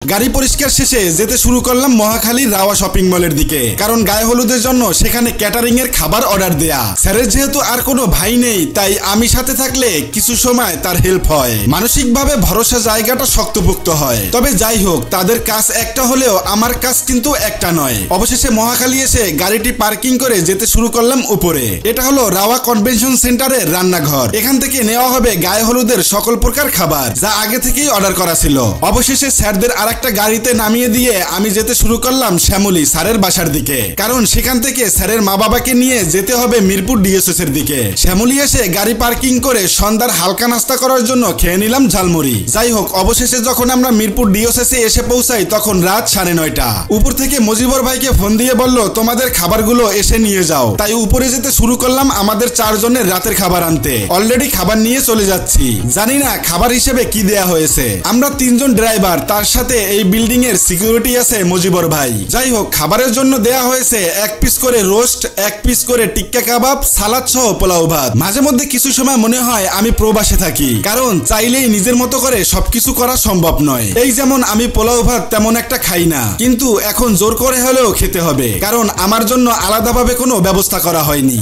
গাড়ি পরিষ্কার শেষে যেতে শুরু করলাম মহাখালীর রাওয়া শপিং মলের দিকে, কারণ গায়ে হলুদের জন্য সেখানে ক্যাটারিং এর খাবার অর্ডার দেয়া। স্যারের যেহেতু আর কোনো ভাই নেই, তাই আমি সাথে থাকলে কিছু সময় তার হেল্প হয়, মানসিকভাবে ভরসা জায়গাটা শক্তপোক্ত হয়। তবে যাই হোক, তাদের কাজ একটা হলেও আমার কাজ কিন্তু একটা নয়। অবশেষে মহাখালী এসে গাড়িটি পার্কিং করে যেতে শুরু করলাম উপরে। এটা হলো রাওয়া কনভেনশন সেন্টারের রান্নাঘর। এখান থেকে নেওয়া হবে গায়ে হলুদের সকল প্রকার খাবার, যা আগে থেকেই অর্ডার করা ছিল। অবশেষে স্যারদের আরেকটা গাড়িতে নামিয়ে দিয়ে আমি যেতে শুরু করলাম শ্যামলী স্যারের বাসার দিকে, কারণ সেখান থেকে স্যারের মা বাবাকে নিয়ে যেতে হবে মিরপুর ডিএসএস এর দিকে। শ্যামলী এসে গাড়ি পার্কিং করে সন্ধ্যার হালকা নাস্তা করার জন্য খেয়ে নিলাম ঝালমুড়ি। যাই হোক, অবশেষে যখন আমরা মিরপুর ডিএসএস এ এসে পৌঁছাই তখন রাত 9:30। উপর থেকে মজিবর ভাইকে ফোন দিয়ে বলল, তোমাদের খাবারগুলো এসে নিয়ে যাও। তাই উপরে যেতে শুরু করলাম আমাদের 4 জনের রাতের খাবার আনতে। অলরেডি খাবার নিয়ে চলে যাচ্ছি, জানি না খাবার হিসেবে কি দেয়া হয়েছে। আমরা 3 জন ড্রাইভার, তার সাথে এই বিল্ডিং এর সিকিউরিটি আছে মজিবর ভাই। যাই হোক, খাবারের জন্য দেয়া হয়েছে 1 পিস করে রোস্ট, 1 পিস করে টিক্কা কাবাব, সালাদ সহ পোলাও ভাত। মাঝে মধ্যে কিছু সময় মনে হয় আমি প্রবাসে থাকি, কারণ চাইলেই নিজের মতো করে সবকিছু করা সম্ভব নয়। এই যেমন আমি পোলাও ভাত তেমন একটা খাই না, কিন্তু এখন জোর করে হলেও খেতে হবে, কারণ আমার জন্য আলাদাভাবে কোনো ব্যবস্থা করা হয়নি।